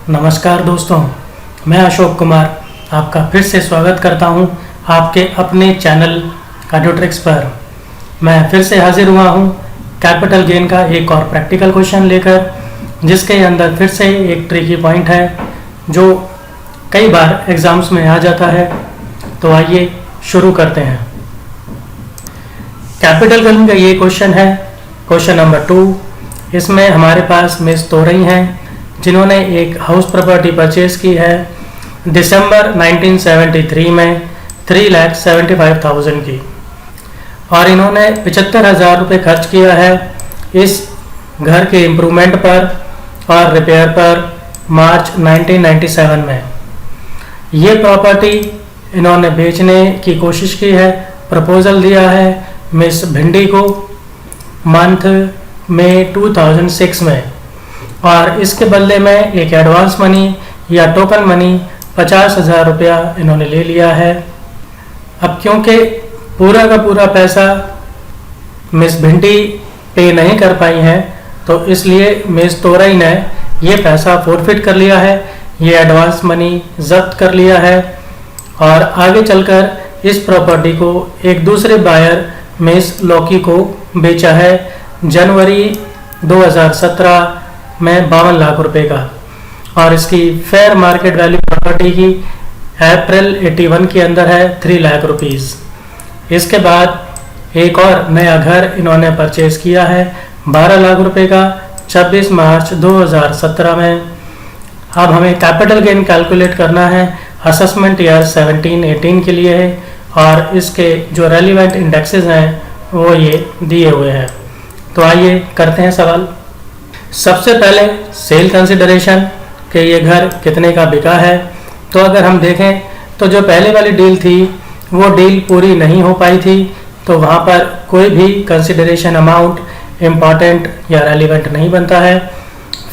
नमस्कार दोस्तों, मैं अशोक कुमार आपका फिर से स्वागत करता हूं आपके अपने चैनल कार्डियोट्रिक्स पर। मैं फिर से हाजिर हुआ हूं कैपिटल गेन का एक और प्रैक्टिकल क्वेश्चन लेकर, जिसके अंदर फिर से एक ट्रिकी पॉइंट है जो कई बार एग्जाम्स में आ जाता है। तो आइए शुरू करते हैं। कैपिटल गेन का ये क्वेश्चन है, क्वेश्चन नंबर 2। इसमें हमारे पास मिस तोरई हैं जिन्होंने एक हाउस प्रॉपर्टी परचेज की है दिसंबर 1973 में 3,75,000 की, और इन्होंने 75,000 रुपये खर्च किया है इस घर के इम्प्रूवमेंट पर और रिपेयर पर मार्च 1997 में। ये प्रॉपर्टी इन्होंने बेचने की कोशिश की है, प्रपोजल दिया है मिस भिंडी को मंथ में 2006 में, और इसके बदले में एक एडवांस मनी या टोकन मनी 50,000 रुपया इन्होंने ले लिया है। अब क्योंकि पूरा का पूरा पैसा मिस भिंडी पे नहीं कर पाई हैं, तो इसलिए मिस तोरई ने ये पैसा फोरफिट कर लिया है, ये एडवांस मनी जब्त कर लिया है, और आगे चलकर इस प्रॉपर्टी को एक दूसरे बायर मिस लॉकी को बेचा है जनवरी 2017 में 52 लाख रुपए का, और इसकी फेयर मार्केट वैल्यू प्रॉपर्टी की अप्रैल 81 के अंदर है 3 लाख रुपीस। इसके बाद एक और नया घर इन्होंने परचेज किया है 12 लाख रुपए का 26 मार्च 2017 में। अब हमें कैपिटल गेन कैलकुलेट करना है असेसमेंट ईयर 17-18 के लिए है, और इसके जो रेलिवेंट इंडेक्सेस हैं वो ये दिए हुए हैं। तो आइए करते हैं सवाल। सबसे पहले सेल कंसिडरेशन कि ये घर कितने का बिका है। तो अगर हम देखें तो जो पहले वाली डील थी वो डील पूरी नहीं हो पाई थी, तो वहाँ पर कोई भी कंसिडरेशन अमाउंट इम्पॉर्टेंट या रेलिवेंट नहीं बनता है।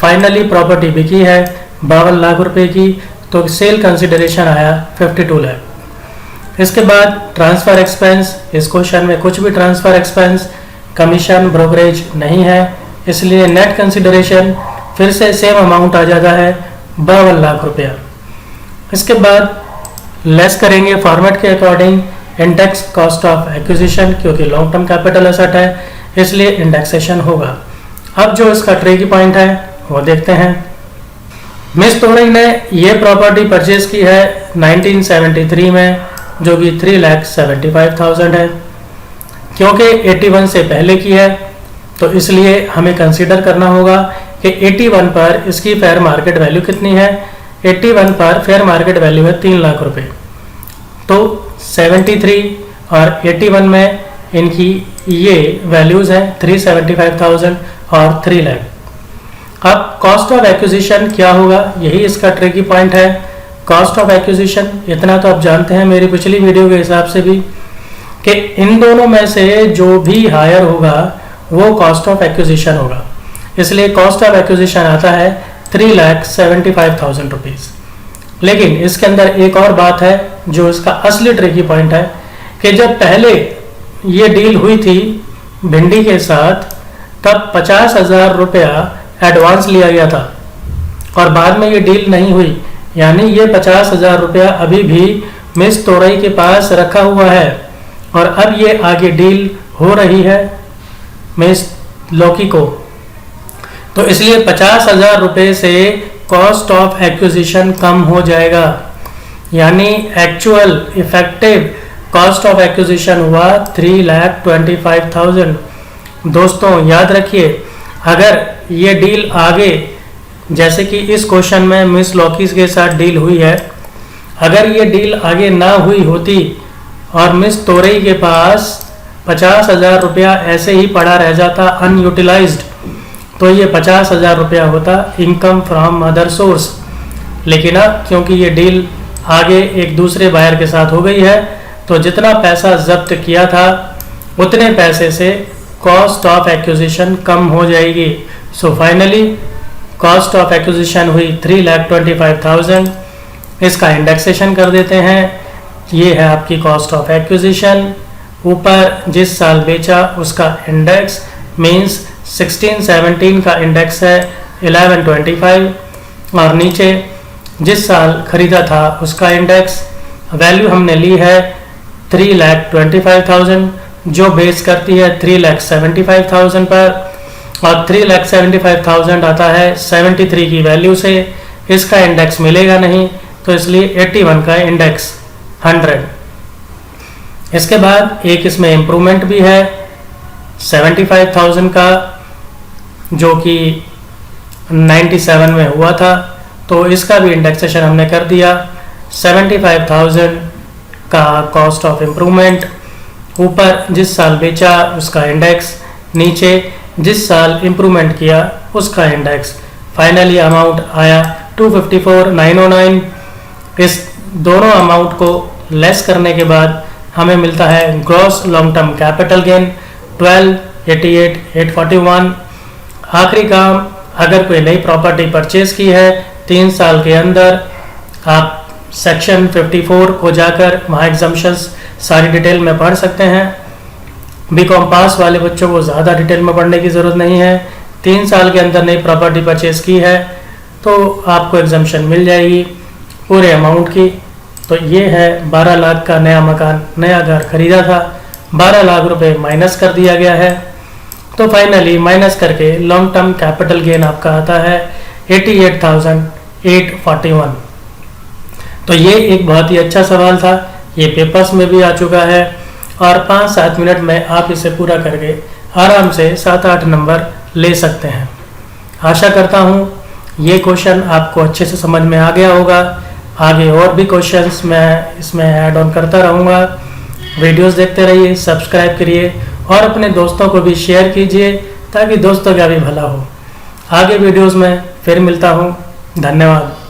फाइनली प्रॉपर्टी बिकी है 52 लाख रुपए की, तो सेल कंसिडरेशन आया 52 लाख। इसके बाद ट्रांसफ़र एक्सपेंस, इस क्वेश्चन में कुछ भी ट्रांसफ़र एक्सपेंस, कमीशन, ब्रोकरेज नहीं है, इसलिए नेट कंसिडरेशन फिर से सेम अमाउंट आ जाता है 52 लाख रुपया। इसके बाद लेस करेंगे फॉर्मेट के according index cost of acquisition, क्योंकि लॉन्ग टर्म कैपिटल एसेट है इसलिए इंडेक्सेशन होगा। अब जो इसका ट्रिकी पॉइंट है वो देखते हैं। मिस तोरई ने ये प्रॉपर्टी परचेज की है 1973 में, जो कि 3,75,000 है। क्योंकि 81 से पहले की है, तो इसलिए हमें कंसीडर करना होगा कि 81 पर इसकी फेयर मार्केट वैल्यू कितनी है। 81 पर फेयर मार्केट वैल्यू है 3 लाख रुपए, तो 73 और 81 में इनकी ये वैल्यूज़ हैं 375,000 और 3 लाख। अब कॉस्ट ऑफ एक्विजिशन क्या होगा, यही इसका ट्रिकी पॉइंट है। कॉस्ट ऑफ एक्विजिशन इतना तो आप जानते हैं मेरी पिछली वीडियो के हिसाब से भी, कि इन दोनों में से जो भी हायर होगा वो कॉस्ट ऑफ एक्विजिशन होगा, इसलिए कॉस्ट ऑफ एक्विजिशन आता है 3,75,000 रुपीज़। लेकिन इसके अंदर एक और बात है जो इसका असली ट्रिकी पॉइंट है, कि जब पहले ये डील हुई थी भिंडी के साथ, तब 50,000 रुपया एडवांस लिया गया था, और बाद में ये डील नहीं हुई, यानी ये 50,000 रुपया अभी भी मिस तोरई के पास रखा हुआ है, और अब ये आगे डील हो रही है मिस लॉकी को, तो इसलिए 50,000 रुपये से कॉस्ट ऑफ एक्विजिशन कम हो जाएगा, यानी actual effective cost of acquisition हुआ 3,25,000। दोस्तों याद रखिए, अगर ये डील आगे, जैसे कि इस क्वेश्चन में मिस लॉकी के साथ डील हुई है, अगर ये डील आगे ना हुई होती और मिस तोरई के पास 50,000 रुपया ऐसे ही पड़ा रह जाता अनयूटिलाइज्ड, तो ये 50,000 रुपया होता इनकम फ्रॉम अदर सोर्स। लेकिन अब क्योंकि ये डील आगे एक दूसरे बायर के साथ हो गई है, तो जितना पैसा जब्त किया था उतने पैसे से कॉस्ट ऑफ एक्विजिशन कम हो जाएगी। So finally cost of acquisition हुई 3,25,000। इसका इंडेक्सेशन कर देते हैं। ये है आपकी कॉस्ट ऑफ एक्विजिशन, ऊपर जिस साल बेचा उसका इंडेक्स मींस 16-17 का इंडेक्स है 1125, और नीचे जिस साल खरीदा था उसका इंडेक्स। वैल्यू हमने ली है 3,25,000 जो बेस करती है 3,75,000 पर, और 3,75,000 आता है 73 की वैल्यू से। इसका इंडेक्स मिलेगा नहीं, तो इसलिए 81 का इंडेक्स 100। इसके बाद एक इसमें इम्प्रूवमेंट भी है 75,000 का, जो कि 97 में हुआ था, तो इसका भी इंडेक्सेशन हमने कर दिया। 75,000 का कॉस्ट ऑफ इम्प्रूवमेंट, ऊपर जिस साल बेचा उसका इंडेक्स, नीचे जिस साल इम्प्रूवमेंट किया उसका इंडेक्स। फाइनली अमाउंट आया 254,909। इस दोनों अमाउंट को लेस करने के बाद हमें मिलता है gross long term capital gain 12,88,841। आखिरी काम, अगर कोई नई प्रॉपर्टी परचेज की है 3 साल के अंदर, आप सेक्शन 54 को जाकर वहाँ एग्जम्पशंस सारी डिटेल में पढ़ सकते हैं। बीकॉम पास वाले बच्चों को ज़्यादा डिटेल में पढ़ने की ज़रूरत नहीं है। 3 साल के अंदर नई प्रॉपर्टी परचेज की है तो आपको एग्जम्पशन मिल जाएगी पूरे अमाउंट की। तो ये है 12 लाख का नया मकान, नया घर खरीदा था, 12 लाख रुपए माइनस कर दिया गया है, तो फाइनली माइनस करके लॉन्ग टर्म कैपिटल गेन आपका आता है 88,841। तो ये एक बहुत ही अच्छा सवाल था, ये पेपर्स में भी आ चुका है, और 5-7 मिनट में आप इसे पूरा करके आराम से 7-8 नंबर ले सकते हैं। आशा करता हूँ ये क्वेश्चन आपको अच्छे से समझ में आ गया होगा। आगे और भी क्वेश्चंस मैं इसमें ऐड ऑन करता रहूँगा। वीडियोस देखते रहिए, सब्सक्राइब करिए और अपने दोस्तों को भी शेयर कीजिए ताकि दोस्तों का भी भला हो। आगे वीडियोस में फिर मिलता हूँ। धन्यवाद।